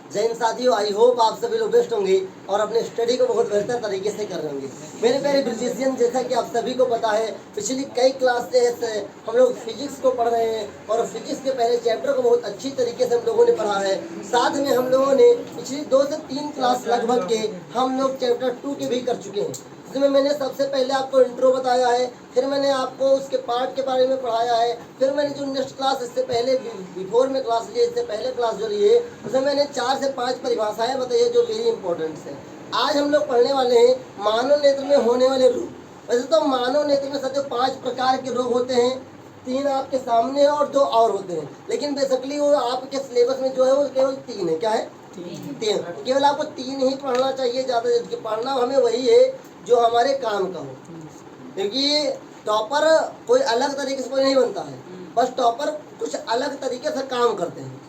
जय हिंद साथियों, I hope आप सभी लोग बेस्ट होंगे और अपने स्टडी को बहुत बेहतर तरीके से कर रहे होंगे। मेरे प्यारे फिजिशियन, जैसा कि आप सभी को पता है, पिछली कई क्लास से हम लोग फिजिक्स को पढ़ रहे हैं और फिजिक्स के पहले चैप्टर को बहुत अच्छी तरीके से हम लोगों ने पढ़ा है। साथ में हम लोगों ने पिछली 2 से 3 क्लास लगभग के हम लोग चैप्टर 2 के भी कर चुके हैं, जिसमें मैंने सबसे पहले आपको इंट्रो बताया है, फिर मैंने आपको उसके पार्ट के बारे में पढ़ाया है, फिर मैंने जो नेक्स्ट क्लास इससे पहले बिफोर में क्लास ली, इससे पहले क्लास जो ली है उसमें मैंने 4 से 5 परिभाषाएं बताई है जो वेरी इंपॉर्टेंट है। आज हम लोग पढ़ने वाले हैं मानव नेत्र में होने वाले रोग। वैसे तो मानव नेत्र में सच 5 प्रकार के रोग होते हैं, 3 आपके सामने हैं और 2 और होते हैं, लेकिन बेसिकली वो आपके सिलेबस में जो है वो केवल 3 है। क्या है? 3। केवल आपको 3 ही पढ़ना चाहिए, ज़्यादा पढ़ना हमें वही है जो हमारे काम का हो, क्योंकि टॉपर कोई अलग तरीके से कोई नहीं बनता है, बस टॉपर कुछ अलग तरीके से काम करते हैं।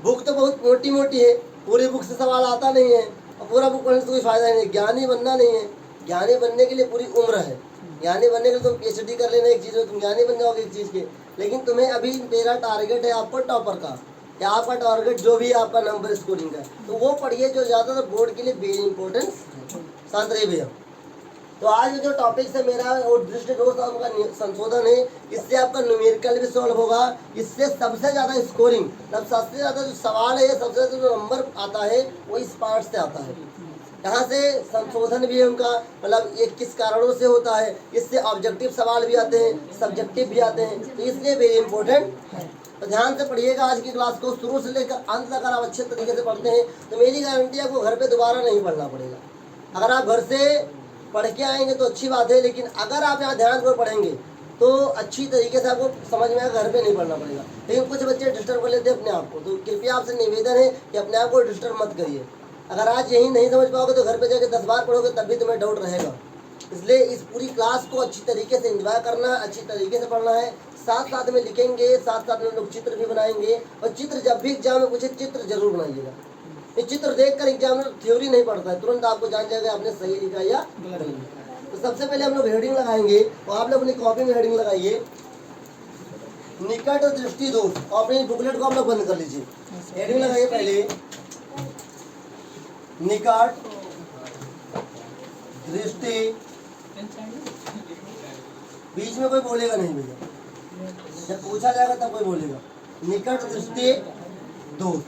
बुक तो बहुत मोटी मोटी है, पूरी बुक से सवाल आता नहीं है और पूरा बुक पढ़ने से कोई फायदा नहीं है। ज्ञानी बनना नहीं है, ज्ञानी बनने के लिए पूरी उम्र है। ज्ञानी बनने के लिए तुम PhD कर लेना एक चीज़ में, तुम ज्ञानी बन जाओगे एक चीज़ के, लेकिन तुम्हें अभी मेरा टारगेट है आपको टॉपर का, या आपका टारगेट जो भी आपका नंबर स्कोरिंग का, तो वो पढ़िए जो ज़्यादातर बोर्ड के लिए वेरी इंपॉर्टेंस है। शांत रहिए भैया। तो आज जो टॉपिक है मेरा वो दृष्टि दोष का संशोधन है। इससे आपका न्यूमेरिकल भी सॉल्व होगा, इससे सबसे ज़्यादा स्कोरिंग, मतलब सबसे ज़्यादा जो सवाल है, सबसे ज़्यादा जो नंबर आता है वो इस पार्ट से आता है। यहाँ से संशोधन भी है उनका, मतलब ये किस कारणों से होता है, इससे ऑब्जेक्टिव सवाल भी आते हैं, सब्जेक्टिव भी आते हैं, तो इसलिए वेरी इंपॉर्टेंट है। तो ध्यान से पढ़िएगा आज की क्लास को, शुरू से लेकर अंत तक अगर आप अच्छे तरीके से पढ़ते हैं तो मेरी गारंटी आपको घर पे दोबारा नहीं पढ़ना पड़ेगा। अगर आप घर से पढ़ के आएंगे तो अच्छी बात है, लेकिन अगर आप यहाँ ध्यान से पढ़ेंगे तो अच्छी तरीके से आपको समझ में आएगा, घर पे नहीं पढ़ना पड़ेगा। लेकिन कुछ बच्चे डिस्टर्ब कर लेते हैं अपने आप को, तो कृपया आपसे निवेदन है कि अपने आप को डिस्टर्ब मत करिए। अगर आज यही नहीं समझ पाओगे तो घर पे जाके 10 बार पढ़ोगे तब भी तुम्हें डाउट रहेगा। इसलिए इस पूरी क्लास को अच्छी तरीके से एंजॉय करना, अच्छी तरीके से पढ़ना है। साथ साथ में लिखेंगे, साथ साथ में लोग चित्र भी बनाएंगे, और चित्र जब भी एग्जाम में पूछे चित्र जरूर बनाइएगा। ये चित्र देखकर एग्जाम में थ्योरी नहीं पढ़ता है, तुरंत आपको जान जाएगा आपने सही लिखा या गलत। तो सबसे पहले हम लोग हेडिंग लगाएंगे, और आप लोग अपनी कॉपी में हेडिंग लगाइए निकट दृष्टि दोष, और अपनी बुकलेट को आप लोग बंद कर लीजिए। हेडिंग लगाइए पहले निकट दृष्टि, बीच में कोई बोलेगा नहीं भैया, जब पूछा जाएगा तब कोई बोलेगा। निकट दृष्टि दोष,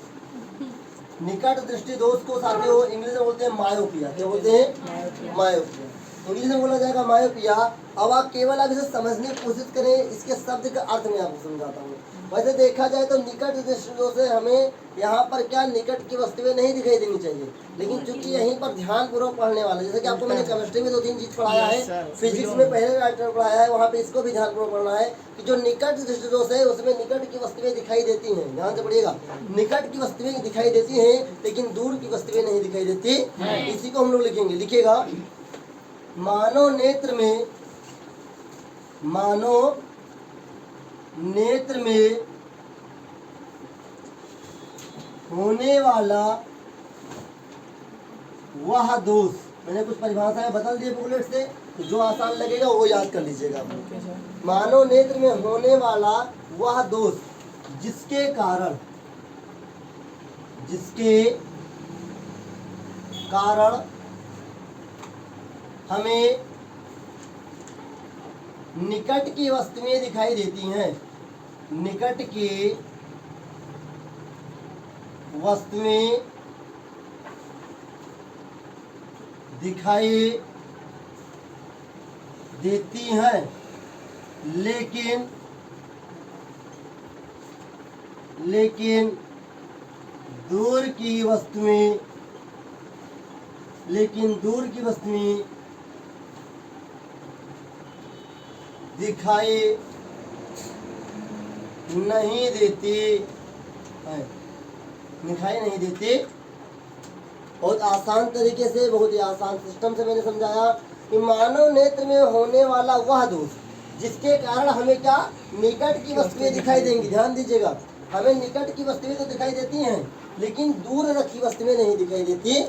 निकट दृष्टि दोष को साथियों इंग्लिश में बोलते हैं मायोपिया। क्या बोलते हैं? मायोपिया। इंग्लिश में बोला जाएगा मायोपिया। अब आप केवल आप इसे समझने की कोशिश करें, इसके शब्द का अर्थ मैं आपको समझाता हूँ। वैसे देखा जाए तो निकट दृष्टि दोष से हमें यहाँ पर क्या निकट की वस्तुएं नहीं दिखाई देनी चाहिए, लेकिन चूंकि यहीं पर ध्यान पूर्वक पढ़ने वाले, जैसे कि आपको मैंने केमिस्ट्री में 2-3 चीज पढ़ाया है, फिजिक्स में पहले राइटर पढ़ाया है, वहाँ पे इसको भी ध्यान पूर्वक पढ़ना है कि जो निकट दृष्टि दोष है उसमें निकट की वस्तुएं दिखाई देती हैं। ध्यान से पढ़िएगा, निकट की वस्तुएं दिखाई देती हैं लेकिन दूर की वस्तुएं नहीं दिखाई देती। इसी को हम लोग लिखेंगे, लिखेगा मानव नेत्र में, मानव नेत्र में होने वाला वह दोष। मैंने कुछ परिभाषाएं बदल दी बुकलेट से, तो जो आसान लगेगा वो याद कर लीजिएगा। मानव नेत्र में होने वाला वह दोष जिसके कारण हमें निकट की वस्तुएं दिखाई देती हैं, निकट की वस्तुएं दिखाई देती हैं, लेकिन दूर की वस्तुएं दिखाई नहीं देती है, दिखाई नहीं देती। बहुत आसान तरीके से, बहुत ही आसान सिस्टम से मैंने समझाया कि मानव नेत्र में होने वाला वह दोष जिसके कारण हमें क्या निकट की वस्तुएं दिखाई देंगी। ध्यान दीजिएगा, हमें निकट की वस्तुएं तो दिखाई देती हैं लेकिन दूर रखी वस्तुएं नहीं दिखाई देती।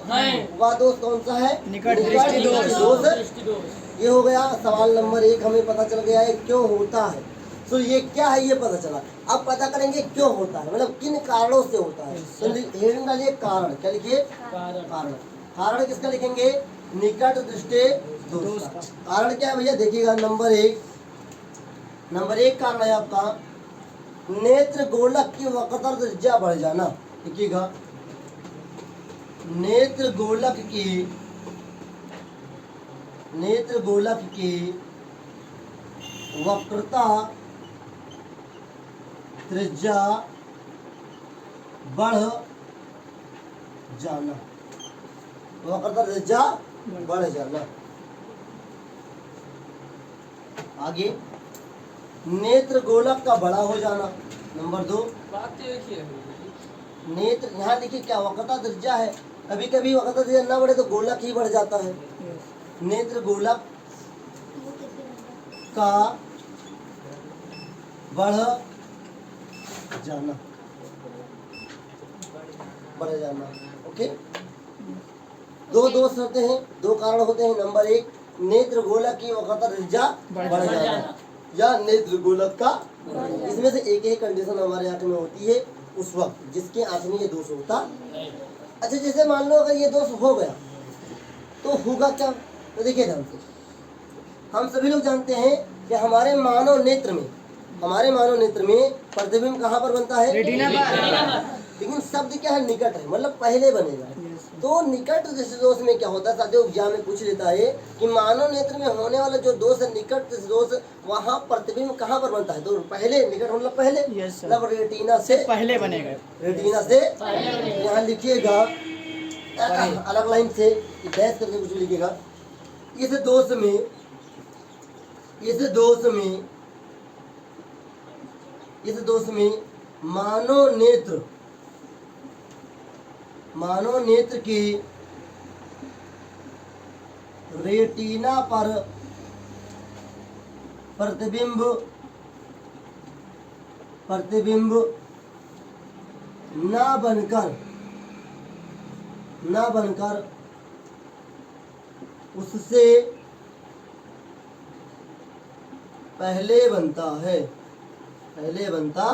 वह दोष कौन सा है? निकट दृष्टि दोष। ये हो गया सवाल नंबर 1, हमें पता चल गया है क्यों होता है। तो ये क्या है ये पता चला। अब पता करेंगे क्यों होता है, मतलब किन कारणों से होता है। तो हेडिंग डालिए कारण, क्या लिखिए कारण। कारण किसका लिखेंगे, निकट दृष्टि दोष का। कारण क्या है भैया, देखिएगा नंबर एक कारण है आपका नेत्र गोलक की वक्रता त्रिज्या बढ़ जाना। देखिएगा नेत्र गोलक की वक्रता त्रिज्या बढ़ जाना, वक्रता त्रिज्या बढ़ जाना। आगे नेत्र गोलक का बड़ा हो जाना। नंबर 2 नेत्र, यहाँ देखिए क्या वक्रता त्रिज्या है, कभी कभी वक्रता त्रिज्या ना बढ़े तो गोलक ही बढ़ जाता है। नेत्र गोलक का बढ़ जाना, ओके। दो शर्तें हैं, दो कारण होते हैं। नंबर 1 नेत्र गोलक की वक्रता त्रिज्या बढ़ जाना या नेत्र गोलक का, इसमें से एक ही कंडीशन हमारे आंख में होती है उस वक्त जिसके आंख में ये दोष होता। अच्छा जैसे मान लो अगर ये दोष हो गया तो होगा क्या, तो देखिए ध्यान से, हम सभी लोग जानते हैं कि हमारे मानव नेत्र में प्रतिबिंब कहाँ पर बनता है, रेटिना पर। लेकिन शब्द क्या है, निकट है, मतलब पहले बनेगा। तो निकट दृष्टि दोष में क्या होता है, साथियों एग्जाम में पूछ लेता है कि मानव नेत्र में होने वाला जो दोष है निकट दृष्टि दोष, वहाँ प्रतिबिंब कहाँ पर बनता है, तो पहले, निकट मतलब पहले, मतलब रेटिना से पहले बनेगा, रेटिना से। यहाँ लिखिएगा अलग लाइन से डैश करके कुछ लिखिएगा, इस दोष में मानव नेत्र की रेटिना पर प्रतिबिंब ना बनकर उससे पहले बनता।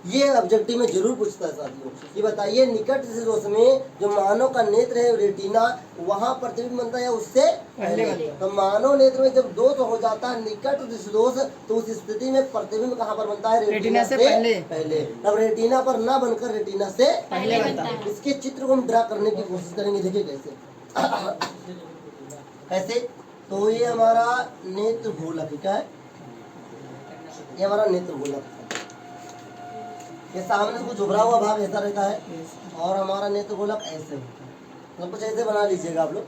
ये ऑब्जेक्टिव में जरूर पूछता है साथियों, ये बताइए निकट दृष्टि दोष में जो मानव का नेत्र है रेटिना, वहाँ प्रतिबिंब बनता है उससे पहले बनता। तो मानव नेत्र में जब दोष हो जाता है निकट दृष्टि दोष, तो उस स्थिति में प्रतिबिंब कहाँ पर बनता है, रेटिना से पहले। तब रेटिना पर ना बनकर रेटिना से पहले बनता है। इसके चित्र को हम ड्रा करने की कोशिश करेंगे, देखिए कैसे। तो ये हमारा नेत्र गोलक, क्या है, ये हमारा नेत्र गोलक, ये सामने कुछ उभरा हुआ भाग ऐसा रहता है और हमारा नेत्र गोलक ऐसे होता है, मतलब कुछ ऐसे बना लीजिएगा आप लोग।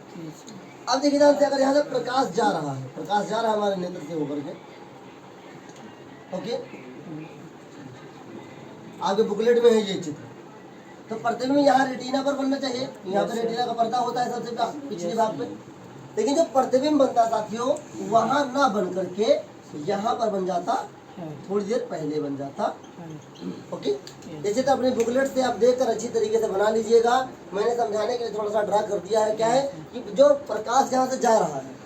अब देखिए ध्यान से, अगर यहाँ से प्रकाश जा रहा है हमारे नेत्र से होकर के, ओके, आगे बुकलेट में है ये चित्र, तो प्रतिबिंब यहाँ रेटिना पर बनना चाहिए, यहाँ पे रेटिना का पर्दा होता है सबसे पिछले भाग पे, लेकिन जो प्रतिबिंब बनता साथियों वहां ना बन करके यहाँ पर बन जाता, थोड़ी देर पहले बन जाता, ओके। जैसे तो अपने बुकलेट से आप देखकर अच्छी तरीके से बना लीजिएगा, मैंने समझाने के लिए थोड़ा सा ड्रा कर दिया है। क्या है कि जो प्रकाश यहाँ से जा रहा है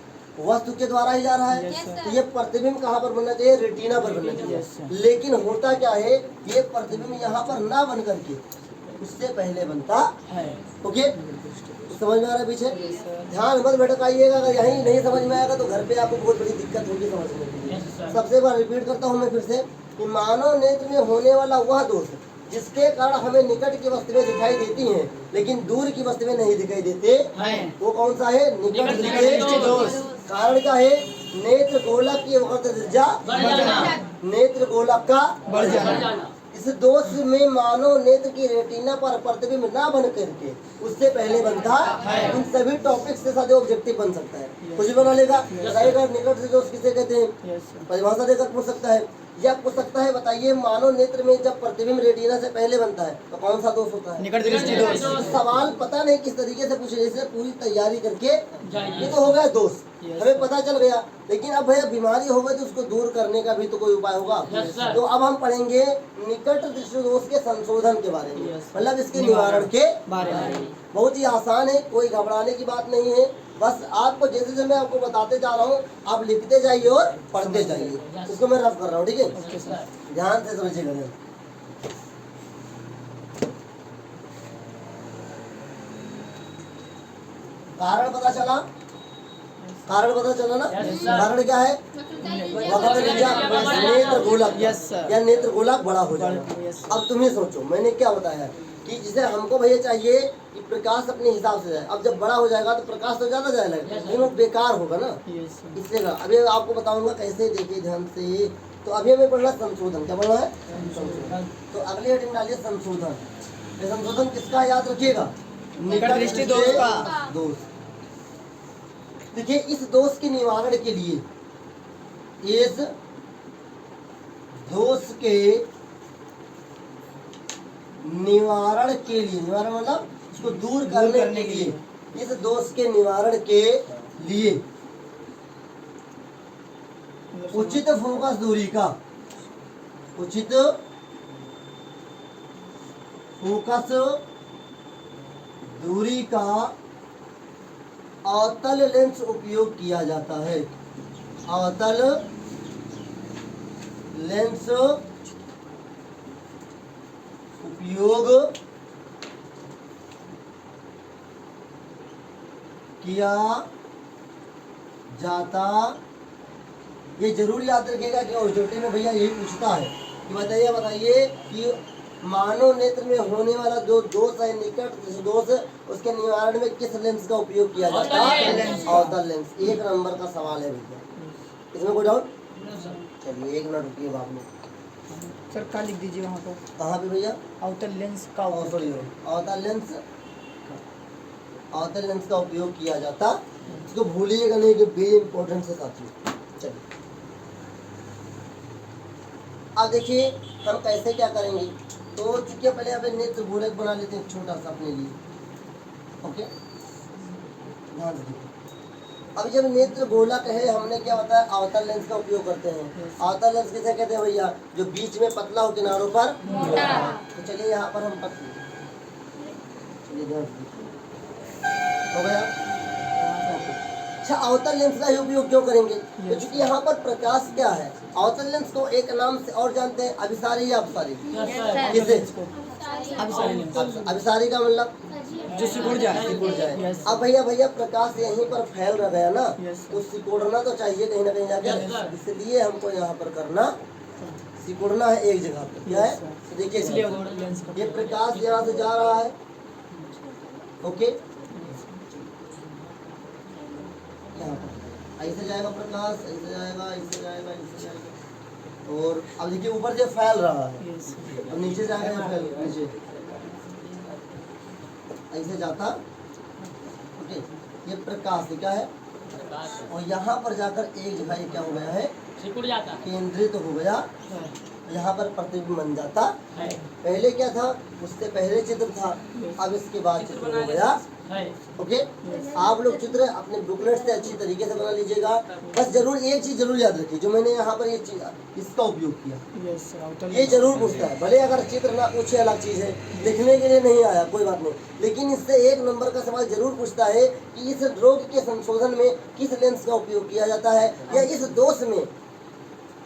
वस्तु के द्वारा ही जा रहा है, तो ये प्रतिबिंब कहाँ पर बनना चाहिए, रेटिना पर बनना चाहिए। लेकिन होता क्या है, ये प्रतिबिंब यहाँ पर ना बन करके उससे पहले बनता है, ओके। समझ में आ रहा है पीछे, ध्यान मत भटकाइएगा, अगर यही नहीं समझ में आएगा तो घर पे आपको बहुत बड़ी दिक्कत होगी समझने के लिए। सबसे बार रिपीट करता हूँ मैं फिर से कि मानव नेत्र में होने वाला वह दोष जिसके कारण हमें निकट की वस्तुएं दिखाई देती हैं लेकिन दूर की वस्तुएं नहीं दिखाई देते, वो कौन सा है, निकट दृष्टि दोष। कारण क्या है, नेत्र गोलक की वक्रता त्रिज्या, नेत्र गोलक का बढ़ जाना। इस दोष में मानव नेत्र की रेटिना पर प्रतिबिंब ना बन करके उससे पहले बनता है। इन सभी टॉपिक से साथ ऑब्जेक्टिव बन सकता है, कुछ भी बना लेगा। बताइएगा निकट से दोष किसे कहते हैं, परिभाषा देकर पूछ सकता है या पूछ सकता है बताइए मानव नेत्र में जब प्रतिबिंब रेटिना से पहले बनता है तो कौन सा दोष होता है, निकट दृष्टि दोष। सवाल पता नहीं किस तरीके से पूछे, जैसे पूरी तैयारी करके ये तो हो गया दोष, हमें पता चल गया, लेकिन अब भैया बीमारी हो गई तो उसको दूर करने का भी तो कोई उपाय होगा। तो अब हम पढ़ेंगे निकट दृष्टि दोष के संशोधन के बारे में, मतलब इसके निवारण के बारे में। बहुत ही आसान है, कोई घबराने की बात नहीं है, बस आपको जैसे जैसे मैं आपको बताते जा रहा हूँ, आप लिखते जाइए और पढ़ते जाइए। इसको मैं रफ कर रहा हूँ, ठीक है, ध्यान से समझिएगा। कारण पता चला, कारण पता चला ना? कारण क्या है? नेत्र गोलक या नेत्र गोलक बड़ा हो जाएगा। अब तुम्हें सोचो, मैंने क्या बताया कि जिसे हमको भैया चाहिए कि प्रकाश अपने हिसाब से जाए। अब जब बड़ा हो जाएगा तो प्रकाश तो ज्यादा जाएगा, लेकिन वो बेकार होगा ना, इसलिए अभी आपको बताऊंगा कैसे, देखिए ध्यान से। तो अभी हमें पढ़ना संशोधन, क्या पढ़ना है? संशोधन। तो अगले हेडिंग डालिए संशोधन। संशोधन किसका याद रखिएगा? निकट दृष्टि दोष का दोष। देखिए इस दोष के निवारण के लिए, इस दोष के निवारण के लिए, निवारण मतलब इसको दूर करने के लिए, इस दोष के निवारण के लिए उचित फोकस दूरी का, उचित फोकस दूरी का अवतल लेंस उपयोग किया जाता है। अवतल लेंस उपयोग किया जाता। ये जरूर याद रखिएगा कि ऑब्जेक्टिव में भैया यही पूछता है कि बताइए कि मानव नेत्र में होने वाला जो दोष है, निकट दोष, उसके निवारण में किस लेंस का उपयोग किया जाता है? अवतल लेंस। एक नंबर का सवाल है भैया, इसमें कोई डाउट? चलिए एक मिनट रुकिए, बाद में सर का लिख दीजिए वहाँ पर। कहाँ पे भैया? अवतल लेंस का अवतल लेंस का उपयोग किया जाता। इसको भूलिएगा नहीं कि वेरी इंपॉर्टेंट है साथियों। चलिए अब देखिए हम कैसे क्या करेंगे। तो चूंकि पहले यहाँ पे नेत्र गोलक बना लेते हैं छोटा सा अपने लिए, ओके, ध्यान से देखिए। अब जब नेत्र गोलक है, हमने क्या बताया? अवतल लेंस का उपयोग करते हैं। अवतल लेंस किसे कहते हैं भैया? जो बीच में पतला हो, किनारों पर मोटा। तो चलिए यहाँ पर हम पतले, चलिए ध्यान से देखिए, हो गया। अच्छा, अवतल लेंस का ही उपयोग क्यों करेंगे? तो चूंकि यहाँ पर प्रकाश क्या है, अवतल लेंस को एक नाम से और जानते हैं, अभिसारी या अपसारी। किसे? अभिसारी का मतलब जो सिकुड़ जाए। अब भैया प्रकाश यहीं पर फैल रहा है ना, तो सिकुड़ना तो चाहिए कहीं ना कहीं जाकर, इसलिए हमको यहाँ पर करना, सिकुड़ना है एक जगह पर। क्या है? देखिए ये प्रकाश यहाँ से जा रहा है, ओके, यहाँ पर ऐसे जाएगा प्रकाश, ऐसे जाएगा, ऐसे जाएगा, ऐसे जाएगा, और अब देखिए ऊपर से फैल रहा है, और नीचे जाएगा, फैल नीचे ऐसे जाता, ओके। ये प्रकाश क्या है? और यहाँ पर जाकर एक जगह ये क्या हो गया है? सिकुड़ जाता, केंद्रित हो गया, यहाँ पर प्रतिबिंब बन जाता है। पहले क्या था? उससे पहले चित्र था, अब इसके बाद चित्र हो गया, ओके। आप लोग चित्र अपने बुकलेट से अच्छी तरीके से बना लीजिएगा। बस जरूर एक चीज जरूर याद रखिए, जो मैंने यहाँ पर ये चीज इसका उपयोग किया, ये जरूर पूछता है। भले अगर चित्र ना पूछे अलग चीज है, लिखने के लिए नहीं आया कोई बात नहीं, लेकिन इससे एक नंबर का सवाल जरूर पूछता है कि इस रोग के संशोधन में किस लेंस का उपयोग किया जाता है, या इस दोष में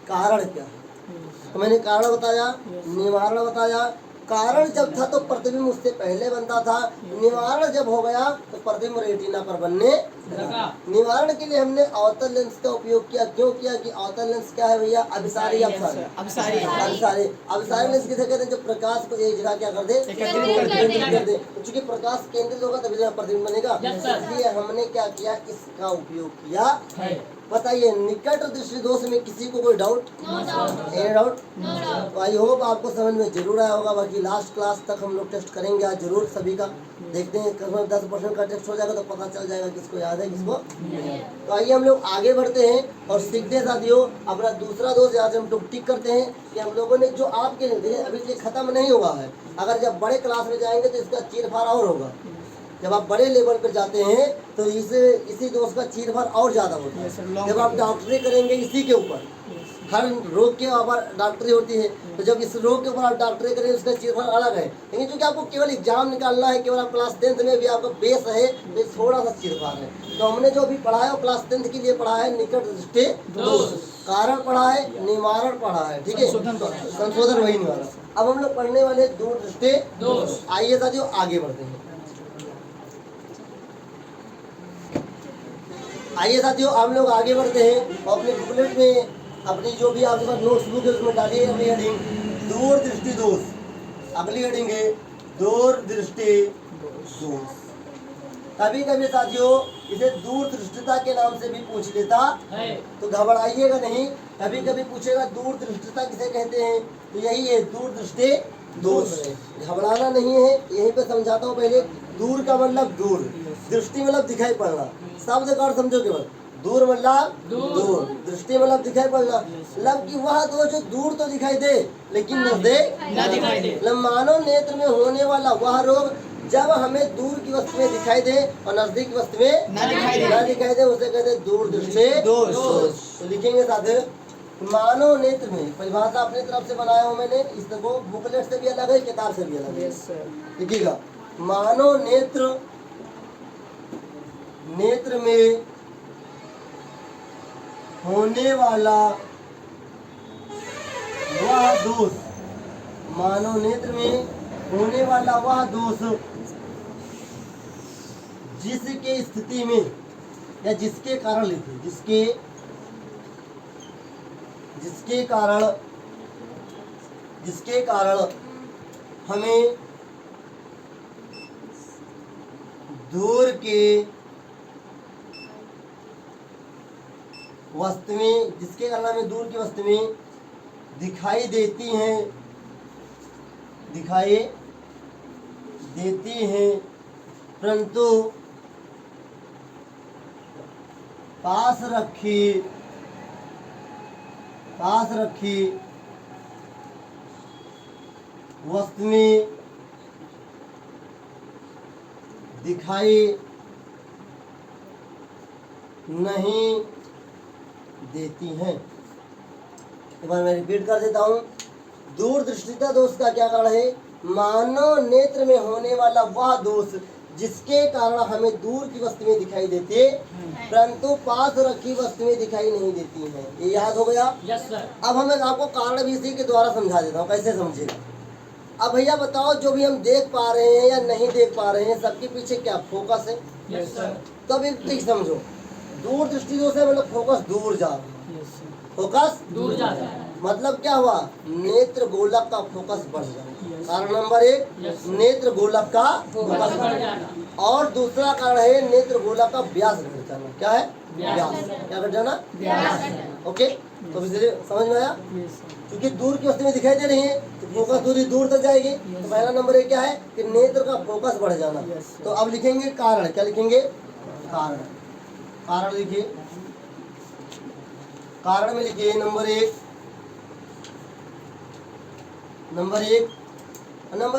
कारण क्या है। तो मैंने कारण बताया, निवारण बताया। कारण जब था तो प्रतिबिंब उससे पहले बनता था, निवारण जब हो गया तो प्रतिबिंब रेटिना पर बनने लगा। निवारण के लिए हमने अवतल लेंस का उपयोग किया। क्यों किया? कि अवतल लेंस क्या है भैया? अभिसारी लेंस किसे कहते हैं? जो प्रकाश को एक जगह क्या कर दे, केंद्रित कर दे। चूंकि प्रकाश केंद्रित होगा तभी प्रतिबिंब बनेगा, इसलिए हमने क्या किया? इसका उपयोग किया। बताइए निकट दृष्टि दोष में किसी को कोई डाउट? Any doubt? तो आई होप आपको समझ में जरूर आया होगा। बाकी लास्ट क्लास तक हम लोग टेस्ट करेंगे आज जरूर सभी का। देखते हैं 10% का टेस्ट हो जाएगा तो पता चल जाएगा किसको याद है किसको। तो आइए हम लोग आगे बढ़ते हैं और सीखते हैं साथियों। अपना दूसरा दोष आज हम लोग टिक करते हैं कि हम लोगों ने जो आपके अभी ये खत्म नहीं हुआ है, अगर जब बड़े क्लास में जाएंगे तो इसका चीरफाड़ और होगा। जब आप बड़े लेवल पर जाते हैं तो इसी दोष का चीरफाड़ और ज़्यादा होता है। जब आप डॉक्टरी करेंगे इसी के ऊपर, हर रोग के ऊपर डॉक्टरी होती है, तो जब इस रोग के ऊपर आप डॉक्टरी करें उसका चीरफाड़ अलग है। लेकिन चूंकि आपको केवल एग्जाम निकालना है, केवल आप क्लास 10th में भी आपका बेस है, तो थोड़ा सा चीरफाड़ है। तो हमने जो भी पढ़ा है वो क्लास 10th के लिए पढ़ा है, निकट दृष्टि दोष, कारण पढ़ा है, निवारण पढ़ा है, ठीक है, संशोधन वही निवारण। अब हम लोग पढ़ने वाले दूर दृष्टि दोष। आइए साथियों आगे बढ़ते हैं। आइए साथियों हम लोग आगे बढ़ते हैं और अपने बुकलेट में अपनी जो भी आपके पास नोट्स बुक है उसमें डालिए अगली हेडिंग दूर दृष्टि दोष। अगली हेडिंग है दूर दृष्टि दोष। कभी कभी साथियों इसे दूर दृष्टिता के नाम से भी पूछ लेता है, तो घबराइएगा नहीं। कभी कभी पूछेगा दूर दृष्टिता किसे कहते हैं, तो यही है दूर दृष्टि दोष है, घबराना नहीं है। यहीं पे समझाता हूँ। पहले दूर का मतलब दूर, दृष्टि मतलब दिखाई पड़ना, शब्द का अर्थ समझो केवल। दूर मतलब दूर, दृष्टि मतलब दिखाई पड़ना, मतलब कि वह तो जो दूर तो दिखाई दे लेकिन नजदीक न दिखाई दे। मतलब मानव नेत्र में होने वाला वह रोग जब हमें दूर की वस्तु में दिखाई दे और नजदीक की वस्तु में न दिखाई दे उसे कहते हैं दूर दृष्टि दोष। तो लिखेंगे साथियों मानव नेत्र में, परिभाषा अपनी तरफ से बनाया हूँ मैंने, इसको बुकलेट से भी अलग है, किताब से भी अलग है। लिखिएगा मानव नेत्र में होने वाला वह दोष, मानव नेत्र में होने वाला वह दोष जिसके स्थिति में या जिसके कारण लिखे, जिसके कारण हमें दूर के वस्तुएं, जिसके कारण हमें दूर की वस्तुएं दिखाई देती हैं परंतु पास रखी वस्तुएं दिखाई नहीं देती हैं। एक बार मैं रिपीट कर देता हूँ। दूर दृष्टिता दोष का क्या कारण है? मानव नेत्र में होने वाला वह दोष जिसके कारण हमें दूर की वस्तुएं दिखाई देती परंतु पास रखी वस्तुएं दिखाई नहीं देती हैं। ये याद हो गया? Yes sir. अब हमें आपको कारण भी इसी के द्वारा समझा देता हूँ, कैसे समझेगा। अब भैया बताओ जो भी हम देख पा रहे हैं या नहीं देख पा रहे हैं सबके पीछे क्या फोकस है? Yes sir. तो अब एक ठीक समझो, दूर दृष्टि दोष है मतलब फोकस दूर जा रहा है, फोकस दूर जा रहा है मतलब क्या हुआ? नेत्र गोलक का फोकस बढ़ जाना। कारण नंबर 1 नेत्र गोलक का फोकस बढ़ जाना, और दूसरा कारण है नेत्र गोलक का व्यास घट जाना। क्या है? व्यास। क्या घट जाना? व्यास। ओके, तो इसलिए समझ में आया? क्योंकि दूर की वस्तुएं दिखाई दे रही है तो फोकस दूर तक जाएगी। तो पहला नंबर 1 क्या है कि नेत्र का फोकस बढ़ जाना। तो अब लिखेंगे कारण। क्या लिखेंगे? कारण। कारण लिखिए, कारण में लिखिए नंबर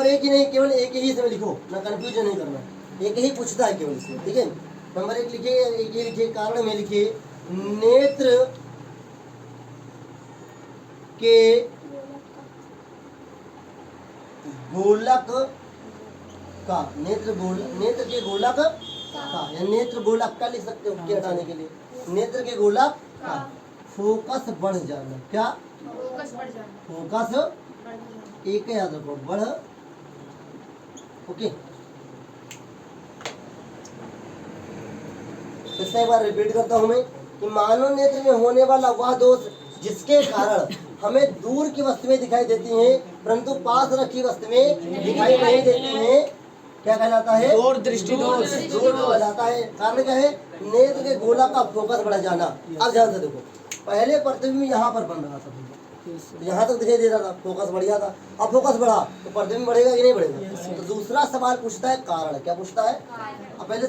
1 ही नहीं, केवल एक ही इसमें लिखो ना, कंफ्यूजन नहीं करना, एक ही पूछता है केवल इसमें, ठीक है। नंबर 1 लिखिए, एक ही लिखिए। कारण में लिखिए नेत्र के गोलक का, नेत्र के गोलक का या नेत्र गोलक का लिख सकते हो, के हटाने के लिए नेत्र के गोलक का फोकस बढ़ जाना। क्या? फोकस बढ़ जाना। फोकस एक याद रखो, बढ़। ओके, इससे एक बार रिपीट करता हूं मैं कि मानव नेत्र में होने वाला वह दोष जिसके कारण हमें दूर की वस्तुएं दिखाई देती हैं परंतु पास रखी वस्तुएं दिखाई नहीं देती हैं, क्या कहलाता है? दूर दृष्टि दोष। दूर कहलाता है। कारण क्या है? नेत्र के गोला का फोकस बढ़ जाना। अब ध्यान से देखो, पहले प्रतिबिंब यहाँ पर बन रहा था, यहाँ तक दिखाई दे रहा था, फोकस बढ़िया था। अब फोकस बढ़ा तो प्रतिबिंब बढ़ेगा कि नहीं बढ़ेगा? तो दूसरा सवाल पूछता है कारण। क्या पूछता है? अब पहले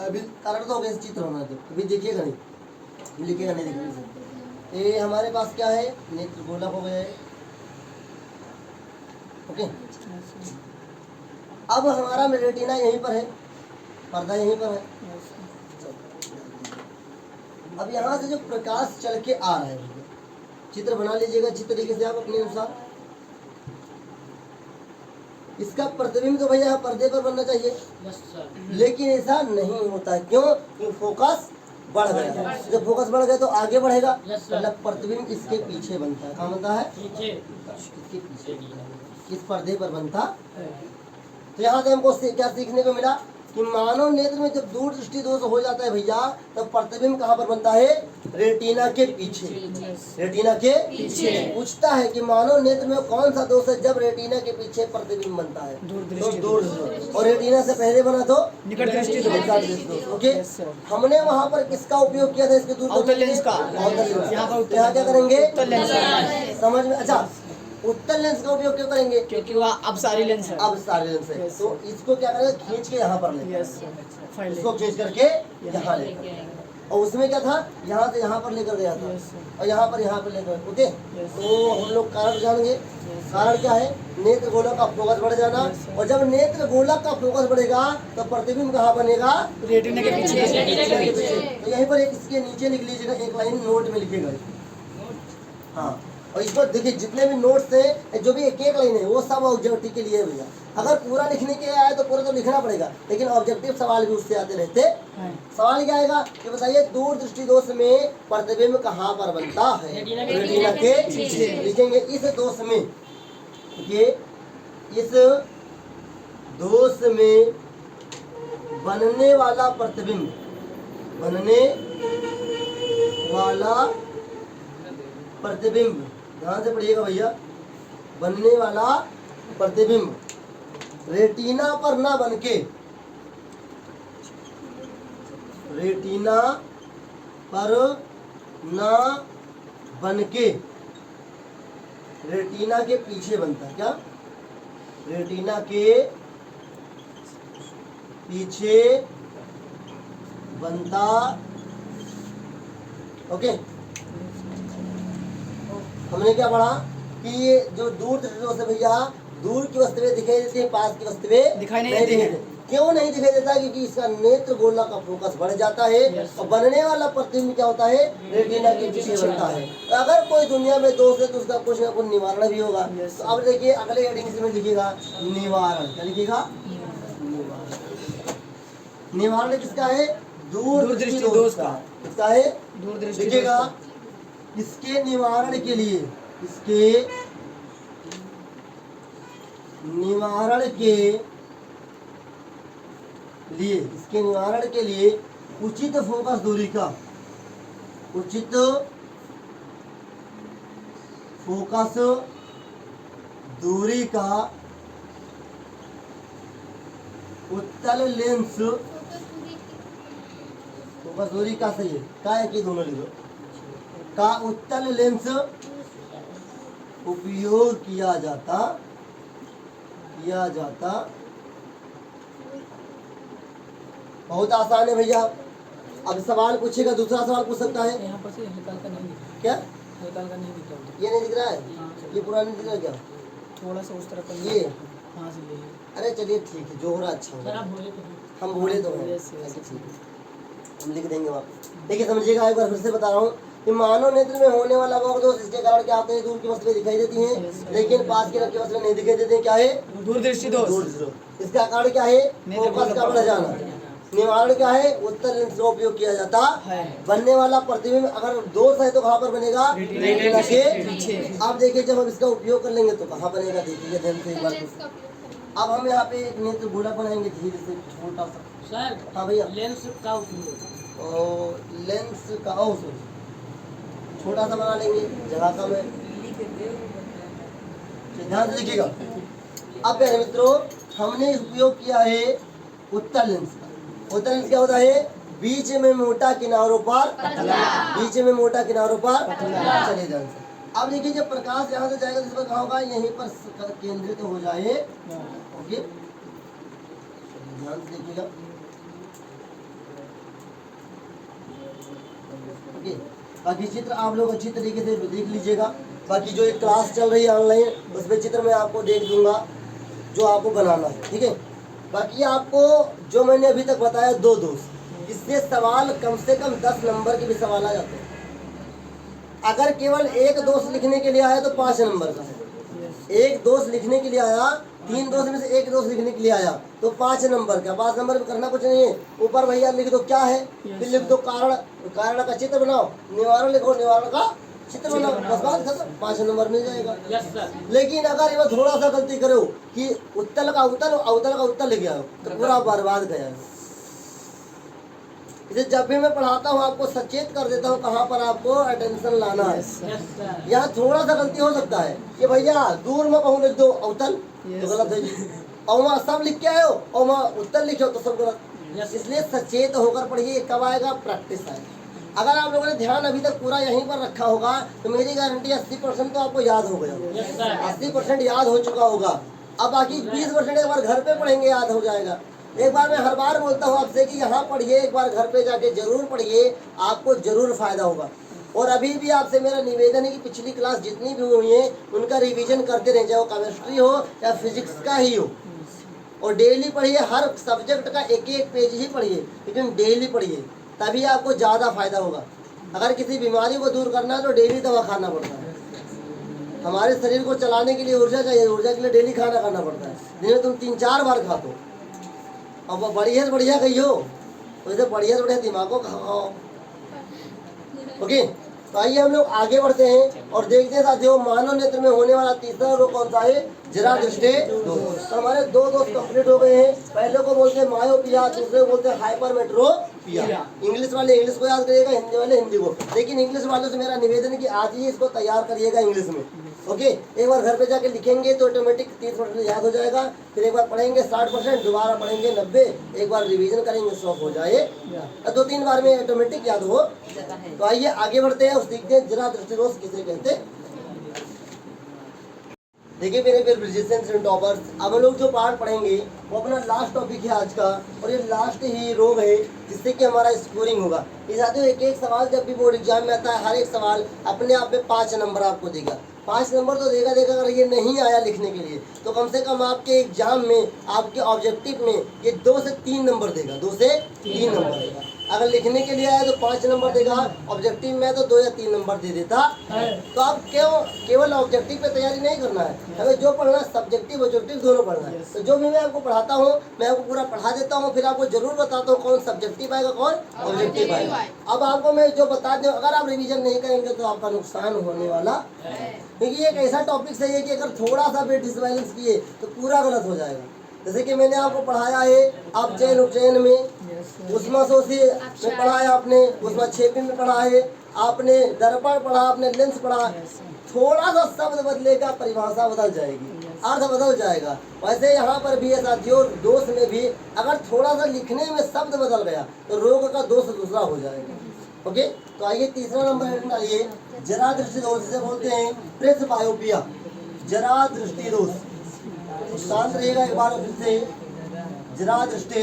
अभी कारण तो हो गया, चित्र होना दो, अभी देखिएगा नहीं, लिखिएगा नहीं, देखिएगा। ये हमारे पास क्या है? नेत्र गोलक हो गया है। ओके, अब हमारा रेटिना यहीं पर है, पर्दा यहीं पर है। अब यहाँ से जो प्रकाश चल के आ रहा है चित्र बना लीजिएगा अच्छी तरीके से आप अपने अनुसार। इसका प्रतिबिंब तो भैया पर्दे पर बनना चाहिए, लेकिन ऐसा नहीं होता है। क्यों? क्योंकि फोकस बढ़ गया। जब फोकस बढ़ गया तो आगे बढ़ेगा, मतलब प्रतिबिंब इसके पीछे बनता है। कहाँ बनता है? इसके पीछे, इस पर्दे पर बनता है। तो यहाँ से हमको क्या सीखने को मिला कि मानव नेत्र में जब दूर दृष्टि दोष हो जाता है भैया, तब प्रतिबिंब कहाँ पर बनता है? रेटिना के पीछे। रेटिना के पीछे पूछता है कि मानव नेत्र में कौन सा दोष है? जब रेटिना के पीछे प्रतिबिंब बनता है, तो दूर दृष्टि। और रेटिना से पहले बना तो निकट दृष्टि दोष। ओके, हमने वहाँ पर किसका उपयोग किया था इसके दूर करने के लिए? यहाँ क्या करेंगे? समझ में? अच्छा, उत्तल लेंस का उपयोग क्यों करेंगे? क्योंकि वह अब सारी लेंस है। अब सारे लेंस है। तो इसको क्या करेंगे? खींच के यहाँ पर लेंगे। इसको खींच करके यहाँ लेंगे। और उसमें क्या था? यहाँ से यहाँ पर लेकर गया था, और यहाँ पर लेकर। ओके, तो हम लोग कारण जानेंगे। कारण क्या है? नेत्र गोलक का फोकस बढ़ जाना। और जब नेत्र गोलक का फोकस बढ़ेगा तो प्रतिबिंब कहाँ बनेगा? रेटिना के पीछे। तो यहीं पर एक इसके नीचे लिख लीजिएगा, एक लाइन नोट में लिखेगा। हाँ, और इस पर देखिए जितने भी नोट्स हैं, जो भी एक एक लाइन है, वो सब ऑब्जेक्टिव के लिए है भैया। अगर पूरा लिखने के आया तो पूरा तो लिखना पड़ेगा, लेकिन ऑब्जेक्टिव सवाल भी उससे आते रहते हैं। सवाल क्या आएगा कि बताइए दूर दृष्टि दोष में प्रतिबिंब कहाँ पर बनता है? रेटिना के पीछे। लिखेंगे इस दोष में, ये इस दोष में बनने वाला प्रतिबिंब, बनने वाला प्रतिबिंब, ध्यान से पढ़िएगा भैया, बनने वाला प्रतिबिंब रेटिना पर ना बनके, रेटिना पर ना बनके रेटिना के पीछे बनता है। क्या? रेटिना के पीछे बनता। ओके, हमने क्या पढ़ा कि ये जो दूर दृष्टि से भैया, दूर की वस्तुएं दिखाई देती है, पास की वस्तुएं दिखाई नहीं देती। क्यों नहीं दिखाई देता? क्योंकि इसका नेत्र गोला का फोकस बढ़ जाता है। और बनने वाला प्रतिबिंब क्या होता है? रेटिना के पीछे बनता है। तो अगर कोई दुनिया में दोष है तो उसका कुछ ना कुछ निवारण भी होगा। तो अब देखिए अगले हेडिंग में लिखिएगा निवारण। क्या लिखिएगा? निवारण किसका है? दूर दृष्टि दोष का। किसका है? दूर दृष्टि। लिखिएगा इसके निवारण के लिए, इसके निवारण के लिए, इसके निवारण के लिए उचित फोकस दूरी का, उचित फोकस दूरी का उत्तल लेंस, फोकस दूरी का सही है, का है कि दोनों लिखो, का उत्तल लेंस उपयोग किया जाता बहुत आसान है भैया। अब सवाल पूछेगा, दूसरा सवाल पूछ सकता है। यहाँ पर से हल्का हल्का नहीं दिख रहा। क्या? हल्का हल्का नहीं दिख रहा। ये नहीं दिख रहा है? हाँ, ये पूरा नहीं दिख रहा क्या? थोड़ा सा उस तरफ ये हाँ से ये। अरे चलिए ठीक है, जो हो रहा अच्छा होगा। हम बोले तो हैं, यस, यस। ऐसे ठीक है, हम लिख देंगे वहाँ पे। देखिए समझिएगा, एक बार फिर से बता रहा हूँ कि मानव नेत्र में होने वाला वह दोष इसके कारण क्या होते हैं? दूर की वस्तुएं दिखाई देती हैं, लेकिन पास की रखी वस्तुएं नहीं दिखाई देती हैं। क्या है? दूर दृष्टि दोष। दूर दृष्टि। इसका कारण क्या है? फोकस का बढ़ जाना। निवारण क्या है? उत्तल लेंस का उपयोग किया जाता है। बनने वाला प्रतिबिंब अगर दोष है तो कहाँ पर बनेगा? रेटिना के पीछे। अब देखिए जब हम इसका उपयोग कर लेंगे तो कहाँ बनेगा? देखिए ध्यान से एक बार। अब हम यहाँ पे एक नेत्र गोला बनाएंगे धीरे से, छोटा सा। सर हाँ भैया, लेंस का उपयोग, और लेंस का छोटा सा बना लेंगे, जगह कम है। ध्यान से देखिएगा। अब प्यारे मित्रों, हमने उपयोग किया है उत्तल लेंस का। उत्तल लेंस क्या होता है? बीच में मोटा, किनारों पर बीच में मोटा, किनारों पर चले ध्यान से। अब देखिए जब प्रकाश यहाँ से जाएगा तो इस पर कहाँ होगा? यहीं पर केंद्रित हो जाए। ओके, ध्यान से देखिएगा। ओके, बाकी चित्र आप लोग अच्छी तरीके से देख लीजिएगा। बाकी जो एक क्लास चल रही है ऑनलाइन, उसमें चित्र मैं आपको देख दूंगा जो आपको बनाना है। ठीक है, बाकी आपको जो मैंने अभी तक बताया दो दोष, इससे सवाल कम से कम 10 नंबर के भी सवाल आ जाते हैं। अगर केवल एक दोष लिखने के लिए आया तो 5 नंबर का है। एक दोष लिखने के लिए आया, 3 दोष में से एक दोष लिखने के लिए आया तो 5 नंबर का। 5 नंबर में करना कुछ नहीं है, ऊपर भैया लिख दो क्या है, फिर लिख दो कारण, कारण का चित्र बनाओ, निवारण लिखो, निवारण का चित्र बनाओ, बस बात खत्म, 5 नंबर मिल जाएगा। Yes sir. लेकिन अगर ये थोड़ा सा गलती करो कि उत्तल का उत्तल, अवतल का उत्तल लिख आओ तो पूरा बर्बाद गया। इसे जब भी मैं पढ़ाता हूँ आपको सचेत कर देता हूँ कहाँ पर आपको अटेंशन लाना है। Yes sir. यहाँ थोड़ा सा गलती हो सकता है कि भैया दूर में कहूँ लिख दो अवतल तो गलत है जी, और वहाँ सब लिख के आए हो और वहाँ उत्तल लिखो तो सब गलत। इसलिए सचेत होकर पढ़िए, कब आएगा, प्रैक्टिस आएगा। अगर आप लोगों ने ध्यान अभी तक पूरा यहीं पर रखा होगा तो मेरी गारंटी 80% तो आपको याद हो गया, 80% याद हो चुका होगा। अब बाकी 20% एक बार घर पे पढ़ेंगे याद हो जाएगा। एक बार मैं हर बार बोलता हूँ आपसे कि यहाँ पढ़िए, एक बार घर पे जाके जरूर पढ़िए, आपको जरूर फायदा होगा। और अभी भी आपसे मेरा निवेदन है कि पिछली क्लास जितनी भी हुई है उनका रिवीजन करते रहें, चाहे वो केमिस्ट्री हो या फिजिक्स का ही हो। और डेली पढ़िए, हर सब्जेक्ट का एक एक पेज ही पढ़िए, लेकिन डेली पढ़िए, तभी आपको ज़्यादा फायदा होगा। अगर किसी बीमारी को दूर करना है तो डेली दवा खाना पड़ता है। हमारे शरीर को चलाने के लिए ऊर्जा चाहिए, ऊर्जा के लिए डेली खाना खाना पड़ता है। दिन में तुम 3-4 बार खाते हो। अब वो बढ़िया से बढ़िया कही हो तो इसे बढ़िया से बढ़िया दिमाग को खाओ। ओके, तो आइए हम लोग आगे बढ़ते हैं और देखते हैं साथियों, मानव नेत्र में होने वाला तीसरा रोग कौन सा है, जरा दृष्टि दोष। तो हमारे 2 दोष कंप्लीट हो गए हैं। पहले को बोलते हैं मायोपिया, दूसरे को बोलते हैं हाइपरमेट्रोपिया। इंग्लिश वाले इंग्लिश को याद करिएगा, हिंदी वाले हिंदी को। लेकिन इंग्लिश वालों से मेरा निवेदन है कि आज ही इसको तैयार करिएगा इंग्लिश में। ओके, एक बार घर पे जाके लिखेंगे तो ऑटोमेटिक 30% याद हो जाएगा। फिर एक बार पढ़ेंगे 60%, दोबारा पढ़ेंगे 90, एक बार रिवीजन करेंगे 100 हो जाए। 2-3 बार में ऑटोमेटिक याद हो। तो आइए आगे बढ़ते हैं और सीखते हैं जरा दृष्टि दोष किसे कहते हैं। देखिए मेरे फिर ब्रिजिशियन टॉपर्स, अब हम लोग जो पार्ट पढ़ेंगे वो अपना लास्ट टॉपिक है आज का, और ये लास्ट ही रोग है जिससे कि हमारा स्कोरिंग होगा। ये साथियों एक एक सवाल जब भी बोर्ड एग्जाम में आता है, हर एक सवाल अपने आप में 5 नंबर आपको देगा। 5 नंबर तो देगा। अगर ये नहीं आया लिखने के लिए तो कम से कम आपके एग्जाम में, आपके ऑब्जेक्टिव में ये 2 से 3 नंबर देगा, 2 से 3 नंबर देगा। अगर लिखने के लिए आया तो 5 नंबर देगा, ऑब्जेक्टिव में तो 2 या 3 नंबर दे देता। तो आप क्यों केवल ऑब्जेक्टिव पे तैयारी नहीं करना है, हमें जो पढ़ना है सब्जेक्टिव ऑब्जेक्टिव दोनों पढ़ना है। तो जो भी मैं आपको पढ़ाता हूँ मैं आपको पूरा पढ़ा देता हूँ, फिर आपको जरूर बताता हूँ कौन सब्जेक्टिव आएगा कौन ऑब्जेक्टिव आएगा। अब आपको मैं जो बता दूँ, अगर आप रिविजन नहीं करेंगे तो आपका नुकसान होने वाला है, क्योंकि एक ऐसा टॉपिक सही है कि अगर थोड़ा सा भी डिसबैलेंस किए तो पूरा गलत हो जाएगा। जैसे कि मैंने आपको पढ़ाया है अपचयन उपचयन में, उष्मा शोषी में पढ़ाया आपने, उष्मा क्षेपी में पढ़ा है आपने, दर्पण पढ़ा आपने, लेंस पढ़ा। थोड़ा सा शब्द बदलेगा, परिभाषा बदल जाएगी, अर्थ बदल जाएगा। वैसे यहाँ पर भी है साथियों, दोष में भी अगर थोड़ा सा लिखने में शब्द बदल गया तो रोग का दोष दूसरा हो जाएगा। ओके, तो आइए तीसरा नंबर हेडिंग आइए, जरा दृष्टि दोष जिसे बोलते हैं प्रेसबायोपिया, जरा दृष्टि दोष। शांत रहेगा एक बार फिर से, जरा दृष्टि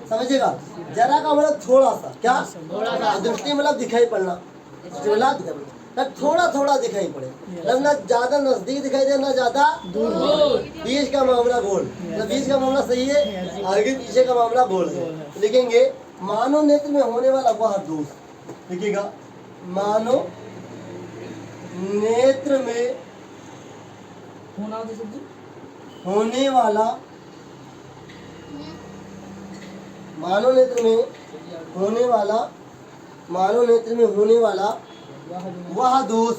समझिएगा। जरा का मतलब थोड़ा सा, क्या दृष्टि मतलब दिखाई पड़ना, थोड़ा थोड़ा दिखाई पड़े, मतलब ना ज्यादा नजदीक दिखाई दे ना ज्यादा दूर। बीच का मामला गोल, मतलब बीच का मामला सही है, आगे पीछे का मामला गोल है। लिखेंगे मानव नेत्र में होने वाला वह दोष, लिखिएगा मानव नेत्र में होने वाला, मानव नेत्र में होने वाला, मानव नेत्र में होने वाला वह दोष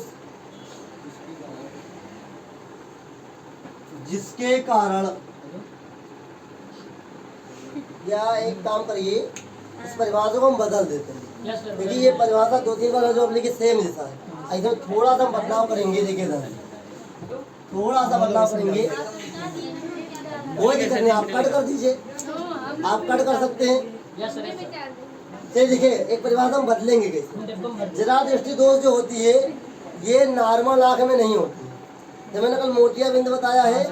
जिसके कारण, या एक काम करिए इस परिभाषा को हम बदल देते हैं, क्योंकि ये परिभाषा 2-3 बार जो अपने की सेम जैसा है। ऐसे थोड़ा सा बदलाव करेंगे, देखिए थोड़ा सा बदलाव करेंगे, कोई दिक्कत नहीं, आप कट कर दीजिए, आप कट कर सकते हैं। चलिए देखिए एक परिभाषा हम बदलेंगे कैसे। जरा दृष्टि दोष जो होती है ये नॉर्मल आँख में नहीं होती। जब मैंने कल मोतियाबिंद बताया है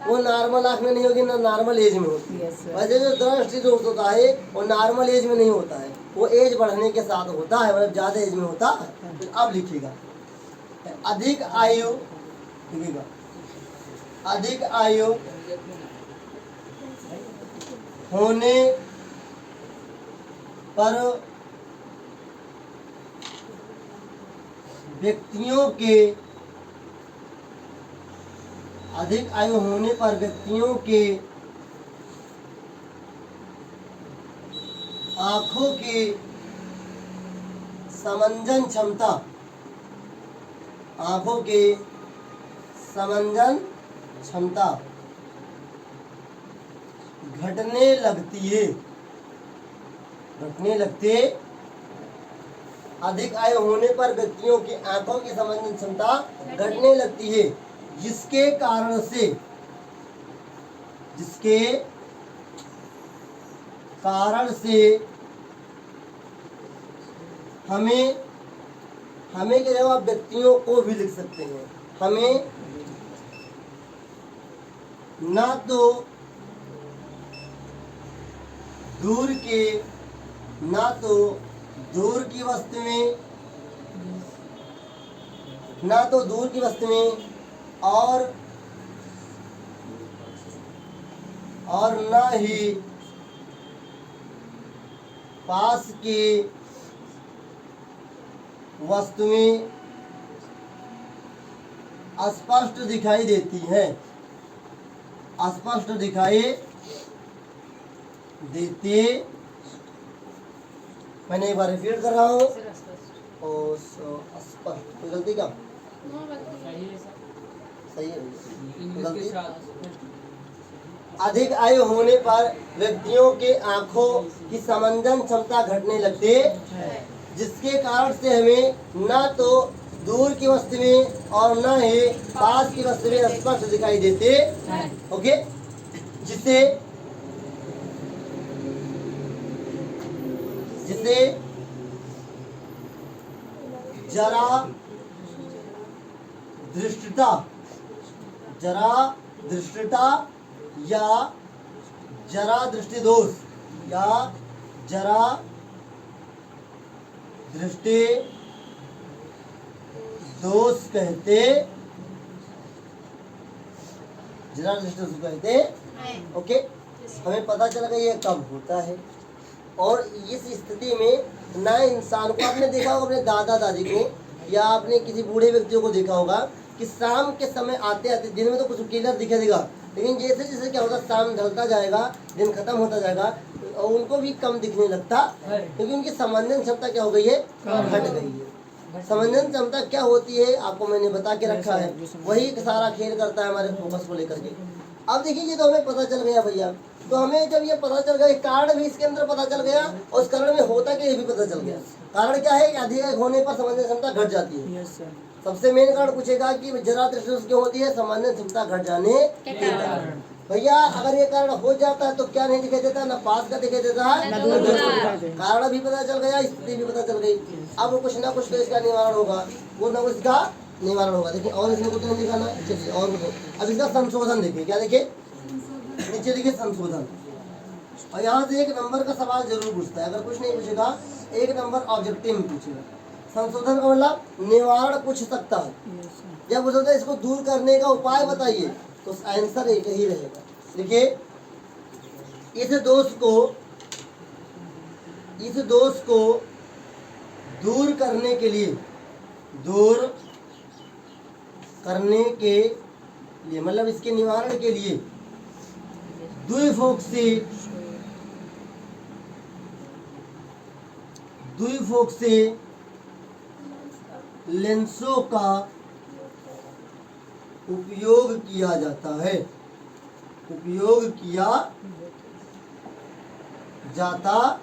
वो नॉर्मल आँख में नहीं होगी, ना नॉर्मल एज में होती है। वैसे जो दृष्टि दोष होता है वो नॉर्मल एज में नहीं होता है, वो एज बढ़ने के साथ होता है, मतलब ज्यादा एज में होता है। अब लिखिएगा अधिक आयु, लिखिएगा अधिक आयु होने पर व्यक्तियों के अधिक आयु होने पर व्यक्तियों के आंखों की समंजन क्षमता, आंखों की समंजन क्षमता घटने लगती है, घटने लगते। अधिक आयु होने पर व्यक्तियों की आंखों की समंजन क्षमता घटने लगती है, जिसके कारण से हमें के जगह आप व्यक्तियों को भी लिख सकते हैं। हमें ना तो दूर की वस्तुएं और ना ही पास की वस्तुएं स्पष्ट दिखाई देती हैं, स्पष्ट दिखाई देते। मैंने एक बार रिपीट कर रहा हूँ। और स्पष्ट, कोई गलती क्या? सही है, गलती। अधिक आयु होने पर व्यक्तियों के आंखों की समंजन क्षमता घटने लगती है, जिसके कारण से हमें ना तो दूर की वस्तुएं और ना ही पास की वस्तुएं स्पष्ट दिखाई देते। ओके, जिसे जरा दृष्टता या जरा दृष्टि दोष या जरा दृष्टि दोष कहते, जरा दृष्टि दोष कहते। ओके, हमें पता चला कि ये कब होता है। और इस स्थिति में ना इंसान को, आपने देखा होगा अपने दादा दादी को या आपने किसी बूढ़े व्यक्तियों को देखा होगा कि शाम के समय आते आते, दिन में तो कुछ क्लियर दिखाई देगा, लेकिन जैसे जैसे क्या होगा, शाम ढलता जाएगा, दिन खत्म होता जाएगा, और उनको भी कम दिखने लगता, क्योंकि उनकी समंजन क्षमता क्या हो गई है, घट गई है। समंजन क्षमता क्या होती है आपको मैंने बता के रखा है, वही सारा खेल करता है हमारे फोकस को लेकर के। अब देखिए, ये तो हमें पता चल गया भैया, तो हमें जब ये पता चल गया, कारण भी इसके अंदर पता चल गया, और उस कारण में होता क्या ये भी पता चल गया। कारण क्या है कि अधिक होने पर समंजन क्षमता घट जाती है। सबसे मेन कारण पूछेगा कि जरा दृष्टि दोष क्यों होती है, समंजन क्षमता घट जाने के कारण। भैया अगर ये कारण हो जाता है तो क्या नहीं दिखाई देता, ना पास का दिखाई देता है, ना दूर का। कारण भी पता चल गया, स्थिति भी पता चल गई। अब कुछ ना कुछ तो इसका निवारण होगा, कुछ ना कुछ इसका निवारण होगा। देखिए, और इसमें कुछ नहीं दिखाना, चलिए और कुछ। अब इसका संशोधन देखिए, क्या देखिए, नीचे लिखिए संशोधन। और यहाँ से एक नंबर का सवाल जरूर पूछता है, अगर कुछ नहीं पूछेगा एक नंबर ऑब्जेक्टिव में पूछेगा। संशोधन का मतलब निवारण पूछ सकता है। जब पूछता है इसको दूर करने का उपाय बताइए, तो आंसर एक ही रहेगा। देखिए, इस दोष को दूर करने के लिए मतलब इसके निवारण के लिए द्विफोक्सी लेंसों का उपयोग किया जाता है,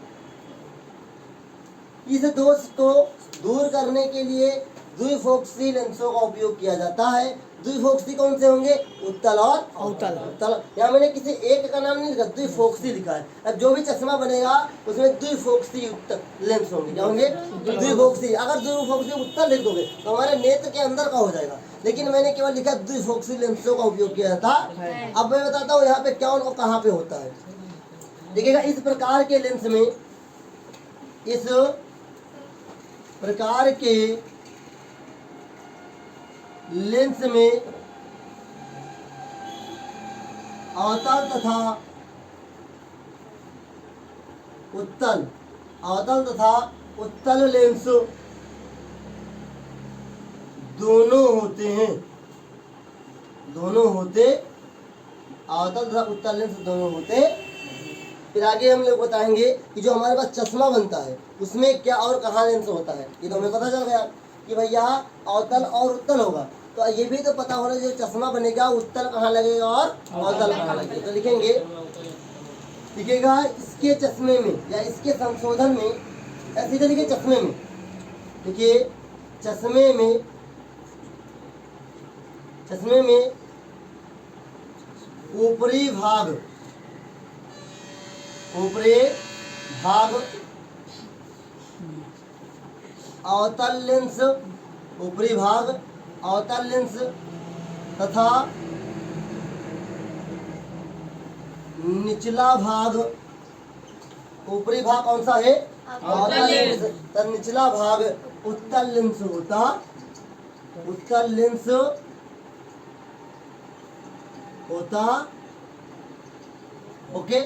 इस दोष को दूर करने के लिए द्विफोक्सी लेंसों का उपयोग किया जाता है। द्विफोक्सी कौन से होंगे, उत्तल और अवतल। यहाँ मैंने किसी एक का नाम नहीं लिखा, द्विफोक्सी लिखा है। अब जो भी चश्मा बनेगा उसमें द्विफोक्सी उत्तल लेंस होंगे, क्या होंगे, द्विफोक्सी। अगर द्विफोक्सी उत्तल लिख दोगे तो हमारे नेत्र के अंदर का हो जाएगा, लेकिन मैंने केवल लिखा द्विफोक्सी लेंसों का उपयोग किया जाता। अब मैं बताता हूँ यहाँ पे क्या और कहाँ पे होता है। देखिएगा, इस प्रकार के लेंस में अवतल तथा उत्तल लेंस दोनों होते हैं, दोनों होते, अवतल तथा उत्तल लेंस दोनों होते। फिर आगे हम लोग बताएंगे कि जो हमारे पास चश्मा बनता है उसमें क्या और कहाँ लेंस होता है। ये तो हमें पता चल गया कि भैया अवतल और उत्तल होगा, तो ये भी तो पता होना जो चश्मा बनेगा उत्तल कहाँ लगेगा और अवतल कहाँ लगेगा। तो लिखेंगे, लिखेगा इसके चश्मे में या इसके संशोधन में, ऐसे लिखिए चश्मे में, देखिए चश्मे में, चश्मे में ऊपरी भाग, ऊपरी भाग अवतल लेंस, ऊपरी भाग अवतल लेंस तथा निचला भाग, ऊपरी भाग कौन सा है अवतल लेंस, तथा निचला भाग उत्तल लेंस होता, उत्तल लेंस होता। ओके,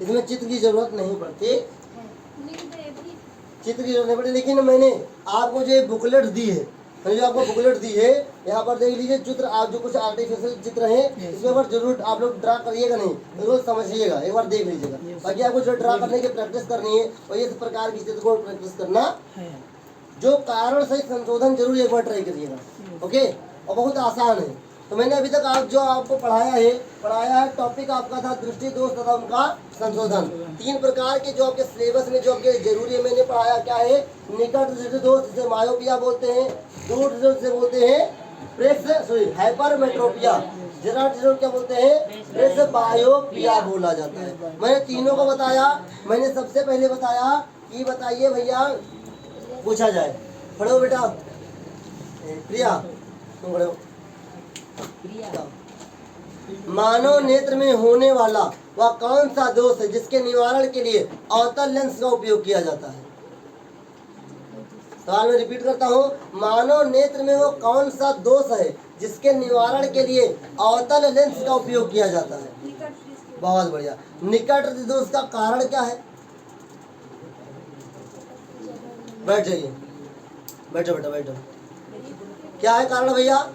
इसमें चित्र की जरूरत नहीं पड़ती, चित्र की जरूरत नहीं पड़ती। लेकिन मैंने आपको जो बुकलेट दी है, मैंने जो आपको बुकलेट दी है, यहाँ पर देख लीजिए चित्र, आप जो कुछ आर्टिफिशियल चित्र हैं इसके ऊपर जरूर आप लोग ड्रा करिएगा, नहीं जरूर समझिएगा, एक बार देख लीजिएगा। बाकी आपको जो ड्रा करने की प्रैक्टिस करनी है और इस प्रकार की चित्र को प्रैक्टिस करना, जो कारण सहित संशोधन जरूर एक बार ट्राई करिएगा। ओके, और बहुत आसान है। तो मैंने अभी तक आप जो आपको पढ़ाया है टॉपिक आपका था दृष्टि दोष तथा उनका संशोधन। 3 प्रकार के जो आपके सिलेबस में जो आपके जरूरी है मैंने पढ़ाया, क्या है, निकट दृष्टि दोष जिसे मायोपिया बोलते हैं, दूर दृष्टि दोष से बोलते हैं हाइपरमेट्रोपिया, जरा क्या बोलते हैं, प्रेसबायोपिया बोला जाता है। मैंने तीनों को बताया। मैंने सबसे पहले बताया कि बताइए भैया, पूछा जाए, पढ़ो बेटा, प्रिया तुम पढ़ो, मानव नेत्र में होने वाला वह कौन सा दोष है जिसके निवारण के लिए अवतल लेंस का उपयोग किया जाता है। सवाल में रिपीट करता हूँ, मानव नेत्र में वो कौन सा दोष है जिसके निवारण के लिए अवतल लेंस का उपयोग किया जाता है। बहुत बढ़िया। निकट दोष का कारण क्या है, बैठ जाइए, बैठो बेटा बैठो, क्या है कारण भैया।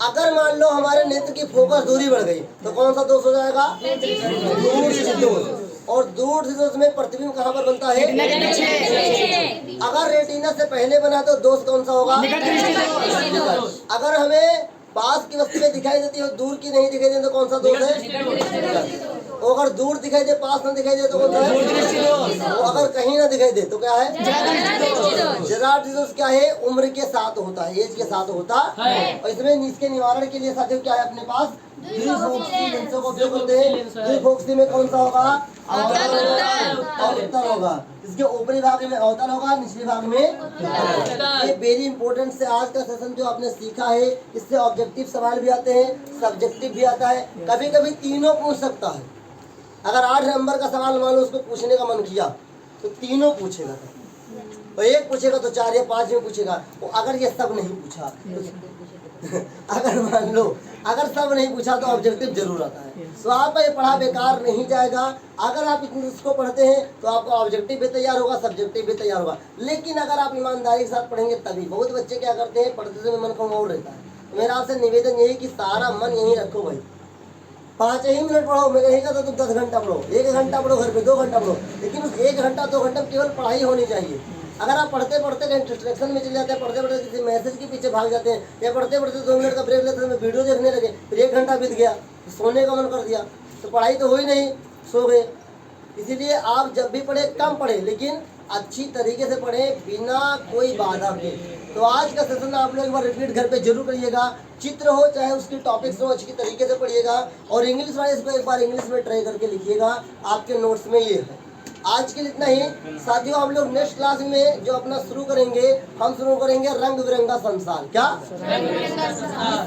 अगर मान लो हमारे नेत्र की फोकस दूरी बढ़ गई तो कौन सा दोष हो जाएगा, दूर दृष्टि दोष। और दूर दृष्टि दोष में प्रतिबिंब कहाँ पर बनता है, अगर रेटिना से पहले बना तो दोष कौन सा होगा, अगर हमें पास की वस्तु में दिखाई देती है और दूर की नहीं दिखाई देती तो कौन सा दोष है, और अगर दूर दिखाई दे पास न दिखाई दे तो कौन सा है, और अगर कहीं ना दिखाई दे तो क्या है, जरा दोष क्या है, उम्र के साथ होता है, एज के साथ होता है। और इसमें इसके निवारण के लिए साथियों क्या है, अपने पास द्विफोक्सी लेंसों का उपयोग करते हैं। द्विफोक्सी में कौन सा होगा, अवतल होगा, इसके ऊपरी भाग में अवतल होगा, निचले भाग में। ये वेरी इंपॉर्टेंट से आज का सेशन जो आपने सीखा है, इससे ऑब्जेक्टिव सवाल भी आते हैं, सब्जेक्टिव भी आता है, कभी कभी तीनों पूछ सकता है। अगर 8 नंबर का सवाल मान लो उसको पूछने का मन किया तो तीनों पूछेगा, और एक पूछेगा तो 4 या 5 में पूछेगा। तो अगर ये सब नहीं पूछा अगर मान लो अगर सब नहीं पूछा तो ऑब्जेक्टिव जरूर आता है। तो आपका ये पढ़ा बेकार नहीं जाएगा। अगर आप इसको पढ़ते हैं तो आपका ऑब्जेक्टिव भी तैयार होगा, सब्जेक्टिव भी तैयार होगा। लेकिन अगर आप ईमानदारी के साथ पढ़ेंगे तभी। बहुत बच्चे क्या करते हैं, पढ़ते समय मन कहीं और रहता है। मेरा आपसे निवेदन यही कि सारा मन यहीं रखो भाई, 5 ही मिनट पढ़ो। मैं कहीं कहता तुम 10 घंटा पढ़ो, 1 घंटा पढ़ो, घर पे 2 घंटा पढ़ो, लेकिन उस 1 घंटा 2 घंटा केवल पढ़ाई होनी चाहिए। अगर आप पढ़ते पढ़ते कहीं डिस्ट्रैक्शन में चले जाते हैं, पढ़ते पढ़ते किसी मैसेज के पीछे भाग जाते हैं, या पढ़ते पढ़ते 2 मिनट का ब्रेक लेते हैं, वीडियो देखने लगे, फिर 1 घंटा बीत गया, तो सोने का मन कर दिया, तो पढ़ाई तो हुई नहीं, सो गए। इसीलिए आप जब भी पढ़े कम पढ़े, लेकिन अच्छी तरीके से पढ़े, बिना कोई बाधा के। तो आज का सेशन आप लोग एक बार रिपीट घर पे जरूर करिएगा। चित्र हो चाहे उसकी टॉपिक्स हो, अच्छी तरीके से पढ़िएगा। और इंग्लिश वाले इसको एक बार इंग्लिश में ट्राई करके लिखिएगा, आपके नोट्स में ये है। आज के लिए इतना ही साथियों। हम लोग नेक्स्ट क्लास में जो अपना शुरू करेंगे, हम शुरू करेंगे रंग बिरंगा संसार। क्या इस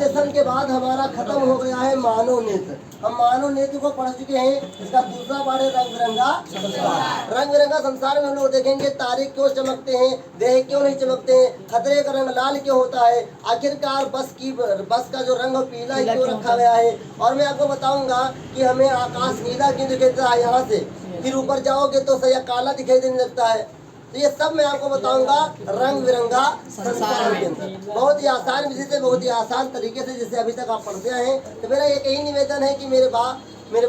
सेशन के बाद हमारा खत्म हो गया है मानव नेत्र। हम मानव नेत्र को पढ़ चुके हैं। इसका दूसरा पार्ट है रंग बिरंगा संसार। रंग बिरंगा संसार में हम लोग देखेंगे तारे क्यों चमकते हैं, ग्रह क्यों नहीं चमकते हैं, खतरे का रंग लाल क्यों होता है, आखिरकार बस का जो रंग पीला क्यों रखा गया है। और मैं आपको बताऊंगा कि हमें आकाश नीला क्यों दिखता है यहाँ से, फिर ऊपर जाओगे तो सया काला दिखाई देने लगता है। तो ये सब मैं आपको बताऊंगा रंग बिरंगा संसार के अंदर, बहुत ही आसान विधि से, बहुत ही आसान तरीके से, जिससे अभी तक आप पढ़ते आए हैं। तो मेरा एक यही निवेदन है कि मेरे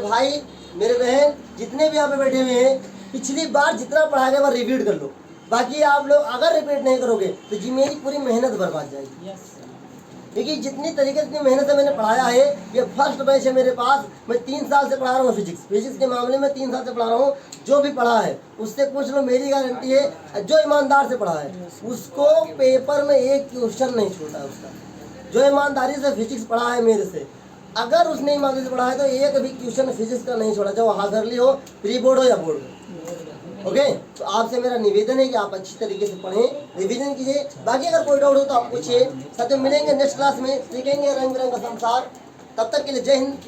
भाई, मेरे बहन, जितने भी यहाँ पे बैठे हुए हैं, पिछली बार जितना पढ़ाया गया वो रिपीट कर लो। बाकी आप लोग अगर रिपीट नहीं करोगे तो जी मेरी पूरी मेहनत बर्बाद जाएगी। क्योंकि जितनी तरीके से मेहनत से मैंने पढ़ाया है, ये फर्स्ट बैच है मेरे पास। मैं 3 साल से पढ़ा रहा हूँ फिजिक्स के मामले में 3 साल से पढ़ा रहा हूँ। जो भी पढ़ा है उससे पूछ लो, मेरी गारंटी है जो ईमानदार से पढ़ा है उसको पेपर में एक क्वेश्चन नहीं छूटा है उसका। जो ईमानदारी से फिजिक्स पढ़ा है मेरे से, अगर उसने ईमानदारी से पढ़ा है तो एक भी क्वेश्चन फिजिक्स का नहीं छोड़ा, चाहे वो हाजरली हो, प्री बोर्ड हो या बोर्ड हो। ओके, तो आपसे मेरा निवेदन है कि आप अच्छी तरीके से पढ़ें, रिवीजन कीजिए। बाकी अगर कोई डाउट हो तो आप पूछिए। साथ में मिलेंगे नेक्स्ट क्लास में, सीखेंगे रंग बिरंग का संसार। तब तक के लिए जय हिंद।